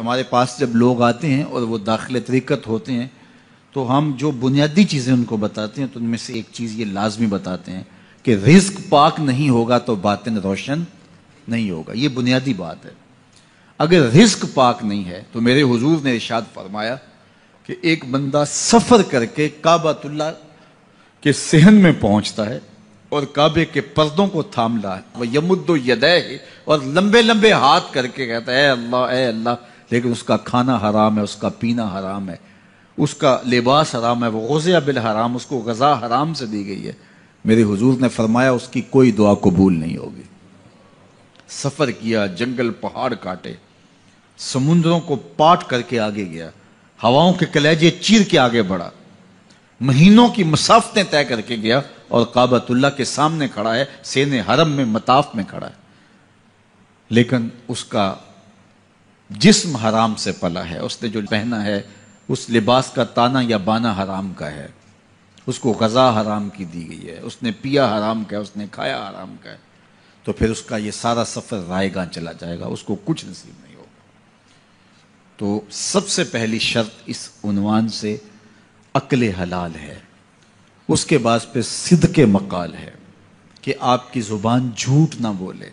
ہمارے پاس جب لوگ آتے ہیں اور وہ داخل طریقت ہوتے ہیں تو ہم جو بنیادی چیزیں ان کو بتاتے ہیں تو ان میں سے ایک چیز یہ لازمی بتاتے ہیں کہ رزق پاک نہیں ہوگا تو باطن روشن نہیں ہوگا. یہ بنیادی بات ہے. اگر رزق پاک نہیں ہے تو میرے حضور نے ارشاد فرمایا کہ ایک بندہ سفر کر کے کعبۃ اللہ کے صحن میں پہنچتا ہے اور کعبے کے پردوں کو تھام لا ہے وہ یمد یدیہ اور لمبے لمبے ہاتھ کر کے کہتا ہے اے اللہ, لیکن اس کا کھانا حرام ہے, اس کا پینا حرام ہے, اس کا لباس حرام ہے, وہ غزیہ بالحرام, اس کو غذا حرام سے دی گئی ہے. میرے حضور نے فرمایا اس کی کوئی دعا قبول نہیں ہوگی. سفر کیا, جنگل پہاڑ کاٹے, سمندروں کو پاٹ کر کے آگے گیا, ہواؤں کے کلیجے چیر کے آگے بڑھا, مہینوں کی مسافتیں طے کر کے گیا اور کعبۃ اللہ کے سامنے کھڑا ہے, سین حرم میں مطاف میں کھڑا ہے, لیکن اس کا جسم حرام سے پلا ہے. اس نے جو پہنا ہے اس لباس کا تانا یا بانا حرام کا ہے, اس کو غذا حرام کی دی گئی ہے, اس نے پیا حرام کا ہے, اس نے کھایا حرام کا ہے, تو پھر اس کا یہ سارا سفر رائے گاں چلا جائے گا, اس کو کچھ نصیب نہیں ہوگا. تو سب سے پہلی شرط اس عنوان سے عقل حلال ہے. اس کے بعد پہ صدق مقال ہے کہ آپ کی زبان جھوٹ نہ بولے.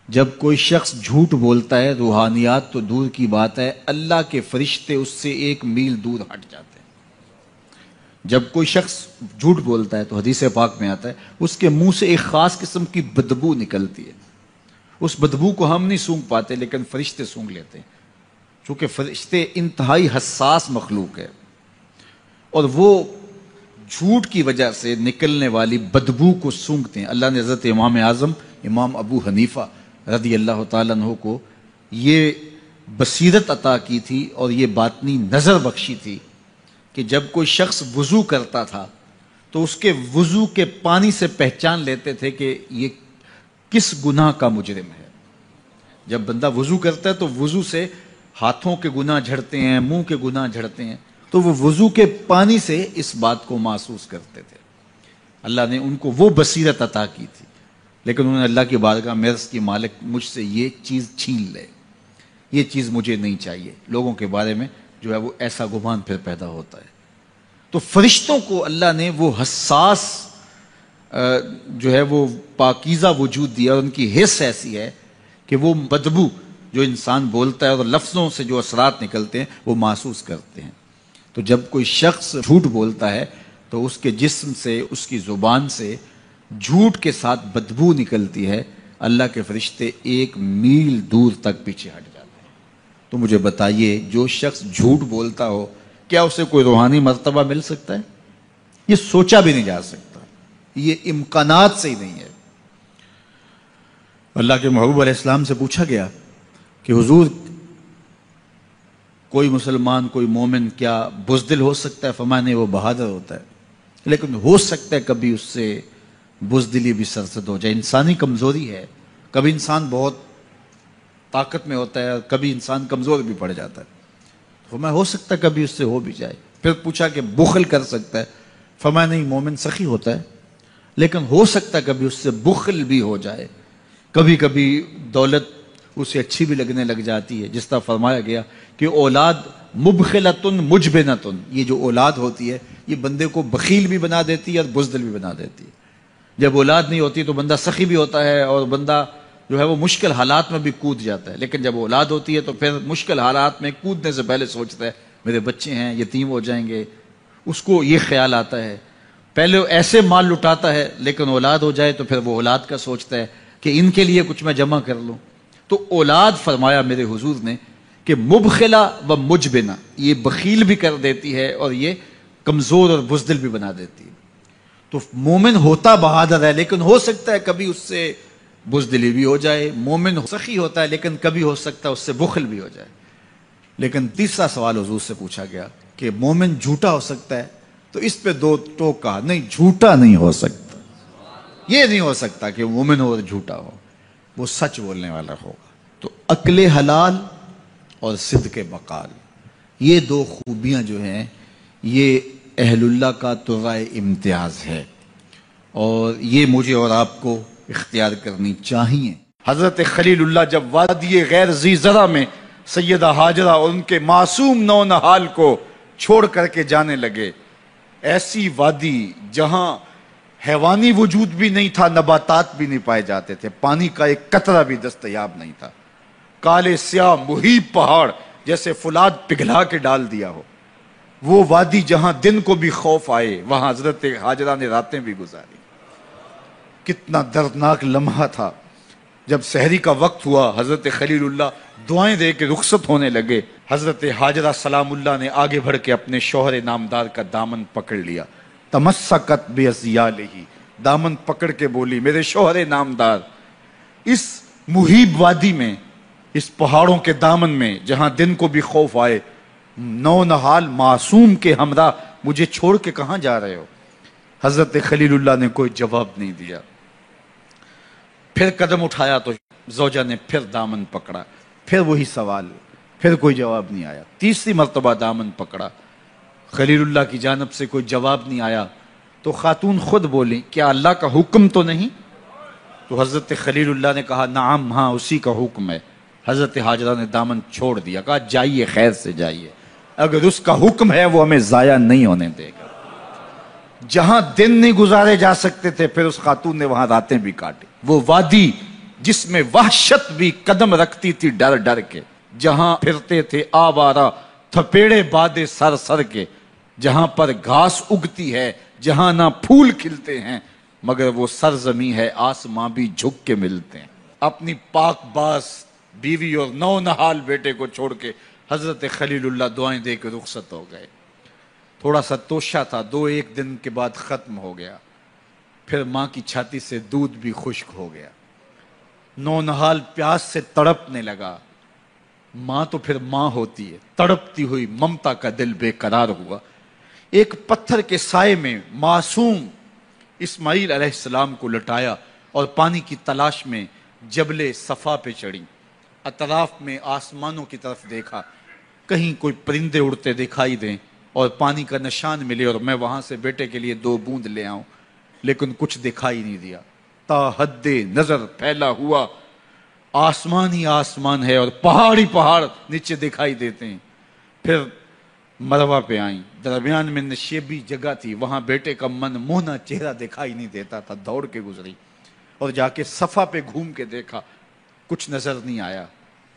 جب کوئی شخص جھوٹ بولتا ہے, روحانیات تو دور کی بات ہے, اللہ کے فرشتے اس سے 1 میل دور ہٹ جاتے ہیں. جب کوئی شخص جھوٹ بولتا ہے تو حدیث پاک میں آتا ہے اس کے منہ سے ایک خاص قسم کی بدبو نکلتی ہے. اس بدبو کو ہم نہیں سونگھ پاتے لیکن فرشتے سونگھ لیتے ہیں, چونکہ فرشتے انتہائی حساس مخلوق ہے, اور وہ جھوٹ کی وجہ سے نکلنے والی بدبو کو سونگھتے ہیں. اللہ نے حضرت امام اعظم امام ابو حنیفہ رضی اللہ تعالیٰ عنہ کو یہ بصیرت عطا کی تھی اور یہ باطنی نظر بخشی تھی کہ جب کوئی شخص وضو کرتا تھا تو اس کے وضو کے پانی سے پہچان لیتے تھے کہ یہ کس گناہ کا مجرم ہے. جب بندہ وضو کرتا ہے تو وضو سے ہاتھوں کے گناہ جھڑتے ہیں, منہ کے گناہ جھڑتے ہیں, تو وہ وضو کے پانی سے اس بات کو محسوس کرتے تھے. اللہ نے ان کو وہ بصیرت عطا کی تھی, لیکن انہوں نے اللہ کی بارگاہ میں عرض کی مالک مجھ سے یہ چیز چھین لے, یہ چیز مجھے نہیں چاہیے. لوگوں کے بارے میں جو ہے وہ ایسا گمان پھر پیدا ہوتا ہے. تو فرشتوں کو اللہ نے وہ حساس جو ہے وہ پاکیزہ وجود دیا, اور ان کی حس ایسی ہے کہ وہ بدبو جو انسان بولتا ہے اور لفظوں سے جو اثرات نکلتے ہیں وہ محسوس کرتے ہیں. تو جب کوئی شخص جھوٹ بولتا ہے تو اس کے جسم سے, اس کی زبان سے جھوٹ کے ساتھ بدبو نکلتی ہے. اللہ کے فرشتے 1 میل دور تک پیچھے ہٹ جاتے ہیں. تو مجھے بتائیے, جو شخص جھوٹ بولتا ہو کیا اسے کوئی روحانی مرتبہ مل سکتا ہے؟ یہ سوچا بھی نہیں جا سکتا, یہ امکانات سے ہی نہیں ہے. اللہ کے محبوب علیہ السلام سے پوچھا گیا کہ حضور کوئی مسلمان, کوئی مومن کیا بزدل ہو سکتا ہے؟ فرمایا نہیں, وہ بہادر ہوتا ہے, لیکن ہو سکتا ہے کبھی اس سے بزدلی بھی سرزد ہو جائے. انسانی کمزوری ہے, کبھی انسان بہت طاقت میں ہوتا ہے اور کبھی انسان کمزور بھی پڑ جاتا ہے. فرمایا ہو سکتا ہے کبھی اس سے ہو بھی جائے. پھر پوچھا کہ بخل کر سکتا ہے؟ فرمایا نہیں, مومن سخی ہوتا ہے لیکن ہو سکتا ہے کبھی اس سے بخل بھی ہو جائے. کبھی کبھی دولت اسے اچھی بھی لگنے لگ جاتی ہے, جس طرح فرمایا گیا کہ اولاد مبخلتن مجبنتن, یہ جو اولاد ہوتی ہے یہ بندے کو بخیل بھی بنا دیتی ہے اور بزدل بھی بنا دیتی ہے. جب اولاد نہیں ہوتی تو بندہ سخی بھی ہوتا ہے اور بندہ جو ہے وہ مشکل حالات میں بھی کود جاتا ہے, لیکن جب اولاد ہوتی ہے تو پھر مشکل حالات میں کودنے سے پہلے سوچتا ہے میرے بچے ہیں یتیم ہو جائیں گے. اس کو یہ خیال آتا ہے, پہلے ایسے مال لٹاتا ہے لیکن اولاد ہو جائے تو پھر وہ اولاد کا سوچتا ہے کہ ان کے لیے کچھ میں جمع کر لوں. تو اولاد فرمایا میرے حضور نے کہ مبخلہ و مجبنہ, یہ بخیل بھی کر دیتی ہے اور یہ کمزور اور بزدل بھی بنا دیتی ہے. تو مومن ہوتا بہادر ہے لیکن ہو سکتا ہے کبھی اس سے بزدلی بھی ہو جائے. مومن سخی ہوتا ہے لیکن کبھی ہو سکتا ہے اس سے بخل بھی ہو جائے. لیکن تیسرا سوال حضور سے پوچھا گیا کہ مومن جھوٹا ہو سکتا ہے؟ تو اس پہ 2 ٹوک کہا, نہیں جھوٹا نہیں ہو سکتا. یہ نہیں ہو سکتا کہ مومن ہو اور جھوٹا ہو, وہ سچ بولنے والا ہوگا. تو عقل حلال اور صدق مقال, یہ 2 خوبیاں جو ہیں یہ اہل اللہ کا طغہ امتیاز ہے, اور یہ مجھے اور آپ کو اختیار کرنی چاہیے. حضرت خلیل اللہ جب وادی غیر ذی زرع میں سیدہ ہاجرہ اور ان کے معصوم نونہال کو چھوڑ کر کے جانے لگے. ایسی وادی جہاں حیوانی وجود بھی نہیں تھا، نباتات بھی نہیں پائے جاتے تھے، پانی کا ایک قطرہ بھی دستیاب نہیں تھا. کالے سیاہ مہیب پہاڑ جیسے فولاد پگھلا کے ڈال دیا ہو. وہ وادی جہاں دن کو بھی خوف آئے، وہاں حضرت ہاجرہ نے راتیں بھی گزاری. کتنا دردناک لمحہ تھا. جب سحری کا وقت ہوا، حضرت خلیل اللہ دعائیں دے کے رخصت ہونے لگے. حضرت ہاجرہ سلام اللہ نے آگے بڑھ کے اپنے شوہر نامدار کا دامن پکڑ لیا. تمسکت بِأَزْيَالِهِ، دامن پکڑ کے بولی، میرے شوہر نامدار، اس مہیب وادی میں، اس پہاڑوں کے دامن میں جہاں دن کو بھی خوف آئے، نونہال معصوم کے ہمراہ مجھے چھوڑ کے کہاں جا رہے ہو؟ حضرت خلیل اللہ نے کوئی جواب نہیں دیا. پھر قدم اٹھایا تو زوجہ نے پھر دامن پکڑا، پھر وہی سوال، پھر کوئی جواب نہیں آیا. تیسری مرتبہ دامن پکڑا، خلیل اللہ کی جانب سے کوئی جواب نہیں آیا. تو خاتون خود بولی، کیا اللہ کا حکم تو نہیں؟ تو حضرت خلیل اللہ نے کہا، نعم، ہاں اسی کا حکم ہے. حضرت ہاجرہ نے دامن چھوڑ دیا، کہا جائیے، خیر سے جائیے، اگر اس کا حکم ہے وہ ہمیں ضائع نہیں ہونے دے گا. جہاں دن نہیں گزارے جا سکتے تھے، پھر اس خاتون نے وہاں راتیں بھی کاٹی. وہ وادی جس میں وحشت بھی قدم رکھتی تھی ڈر ڈر کے، جہاں پھرتے تھے آوارہ تھپیڑے بادے سر سر کے، جہاں پر گھاس اگتی ہے، جہاں نہ پھول کھلتے ہیں، مگر وہ سرزمین ہے آسماں بھی جھک کے ملتے ہیں. اپنی پاک باز بیوی اور نونہال بیٹے کو چھوڑ کے حضرت خلیل اللہ دعائیں دے کے رخصت ہو گئے. تھوڑا سا توشہ تھا، 2-1 دن کے بعد ختم ہو گیا. پھر ماں کی چھاتی سے دودھ بھی خشک ہو گیا. نونہال پیاس سے تڑپنے لگا. ماں تو پھر ماں ہوتی ہے. تڑپتی ہوئی ممتا کا دل بے قرار ہوا. ایک پتھر کے سائے میں معصوم اسماعیل علیہ السلام کو لٹایا اور پانی کی تلاش میں جبل صفا پہ چڑھی. اطراف میں آسمانوں کی طرف دیکھا، کہیں کوئی پرندے اڑتے دکھائی دیں اور پانی کا نشان ملے اور میں وہاں سے بیٹے کے لیے 2 بوند لے آؤں، لیکن کچھ دکھائی نہیں دیا. تا حد نظر پھیلا ہوا آسمان ہی آسمان ہے اور پہاڑ ہی پہاڑ نیچے دکھائی دیتے ہیں. پھر مروہ پہ آئیں. درمیان میں نشیبی جگہ تھی، وہاں بیٹے کا من موہنا چہرہ دکھائی نہیں دیتا تھا. دوڑ کے گزری اور جا کے صفا پہ گھوم کے دیکھا، کچھ نظر نہیں آیا.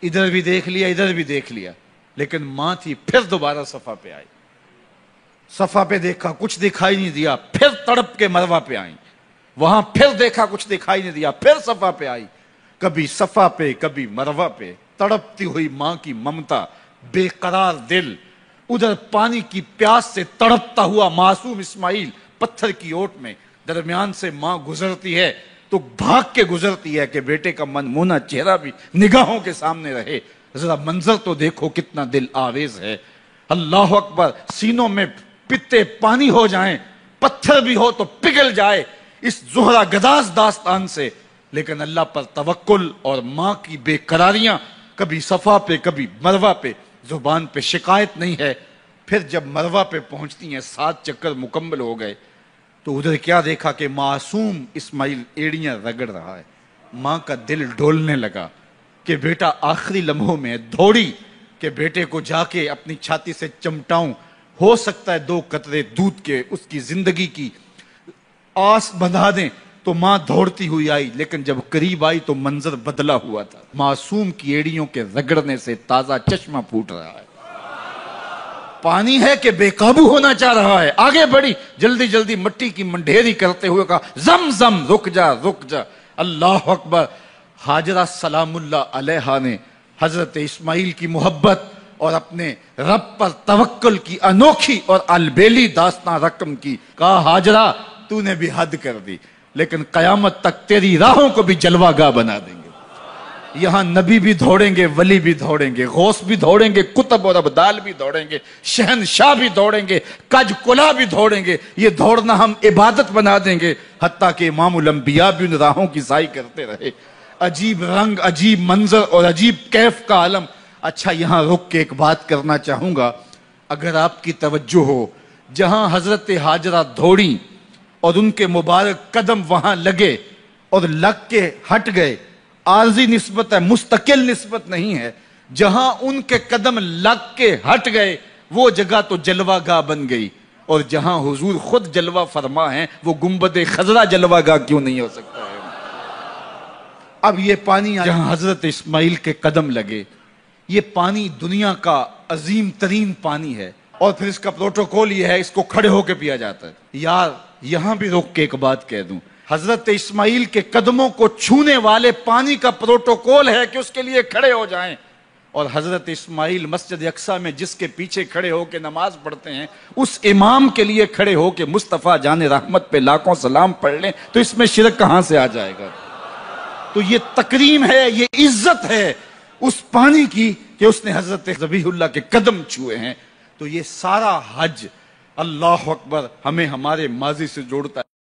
ادھر بھی دیکھ لیا، ادھر بھی دیکھ لیا، لیکن ماں تھی. پھر دوبارہ صفا پہ آئی، صفا پہ دیکھا، کچھ دکھائی نہیں دیا. پھر تڑپ کے مروہ پہ آئیں، وہاں پھر دیکھا، کچھ دکھائی نہیں دیا. پھر صفا پہ آئی، کبھی صفا پہ کبھی مروہ پہ. تڑپتی ہوئی ماں کی ممتا، بے قرار دل. ادھر پانی کی پیاس سے تڑپتا ہوا معصوم اسماعیل پتھر کی اوٹ میں. درمیان سے ماں گزرتی ہے تو بھاگ کے گزرتی ہے کہ بیٹے کا من مونا چہرہ بھی نگاہوں کے سامنے رہے. ذرا منظر تو دیکھو کتنا دل آویز ہے. اللہ اکبر. سینوں میں پتے پانی ہو جائیں، پتھر بھی ہو تو پگھل جائے اس زہرہ گداز داستان سے، لیکن اللہ پر توکل اور ماں کی بے قراریاں، کبھی صفا پہ کبھی مروہ پہ، زبان پہ شکایت نہیں ہے. پھر جب مروہ پہ پہنچتی ہیں، 7 چکر مکمل ہو گئے، تو ادھر کیا دیکھا کہ معصوم اسماعیل ایڑیاں رگڑ رہا ہے. ماں کا دل ڈولنے لگا کہ بیٹا آخری لمحوں میں. دوڑی کہ بیٹے کو جا کے اپنی چھاتی سے چمٹاؤں، ہو سکتا ہے 2 قطرے دودھ کے اس کی زندگی کی آس بندھا دیں. تو ماں دوڑتی ہوئی آئی، لیکن جب قریب آئی تو منظر بدلا ہوا تھا. معصوم کی ایڑیوں کے رگڑنے سے تازہ چشمہ پھوٹ رہا ہے. پانی ہے کہ بے قابو ہونا چاہ رہا ہے. آگے بڑھی، جلدی جلدی مٹی کی منڈھیری کرتے ہوئے کہا، زم زم، رک جا رک جا. اللہ اکبر. ہاجرہ سلام اللہ علیہا نے حضرت اسماعیل کی محبت اور اپنے رب پر توکل کی انوکھی اور البیلی داستان رقم کی. کہا، ہاجرہ تو نے بھی حد کر دی، لیکن قیامت تک تیری راہوں کو بھی جلوہ گاہ بنا دیں گے. یہاں نبی بھی دوڑیں گے، ولی بھی دوڑیں گے، غوث بھی دوڑیں گے، کتب اور ابدال بھی دوڑیں گے، شہنشاہ بھی دوڑیں گے، کج کلا بھی دوڑیں گے. یہ دوڑنا ہم عبادت بنا دیں گے، حتیٰ کہ امام الانبیاء بھی ان راہوں کی سائی کرتے رہے. عجیب رنگ، عجیب منظر اور عجیب کیف کا عالم. اچھا، یہاں رک کے ایک بات کرنا چاہوں گا. اگر آپ کی توجہ ہو، جہاں حضرت ہاجرہ دوڑیں اور ان کے مبارک قدم وہاں لگے اور لگ کے ہٹ گئے، عارضی نسبت ہے، مستقل نسبت نہیں ہے. جہاں ان کے قدم لگ کے ہٹ گئے وہ جگہ تو جلوہ گاہ بن گئی، اور جہاں حضور خود جلوہ فرما ہیں وہ گنبد خضرا جلوہ گاہ کیوں نہیں ہو سکتا ہے؟ اب یہ پانی جہاں حضرت اسماعیل کے قدم لگے، یہ پانی دنیا کا عظیم ترین پانی ہے، اور پھر اس کا پروٹوکول یہ ہے، اس کو کھڑے ہو کے پیا جاتا ہے۔ یار یہاں بھی روک کے ایک بات کہہ دوں، حضرت اسماعیل کے قدموں کو چھونے والے پانی کا پروٹوکول ہے کہ اس کے لیے کھڑے ہو جائیں، اور حضرت اسماعیل مسجد اقصی میں جس کے پیچھے کھڑے ہو کے نماز پڑھتے ہیں اس امام کے لیے کھڑے ہو کے مصطفیٰ جان رحمت پہ لاکھوں سلام پڑھ لیں تو اس میں شرک کہاں سے آ جائے گا؟ تو یہ تکریم ہے، یہ عزت ہے اس پانی کی کہ اس نے حضرت ذبیح اللہ کے قدم چھوئے ہیں۔ تو یہ سارا حج اللہ اکبر ہمیں ہمارے ماضی سے جوڑتا ہے۔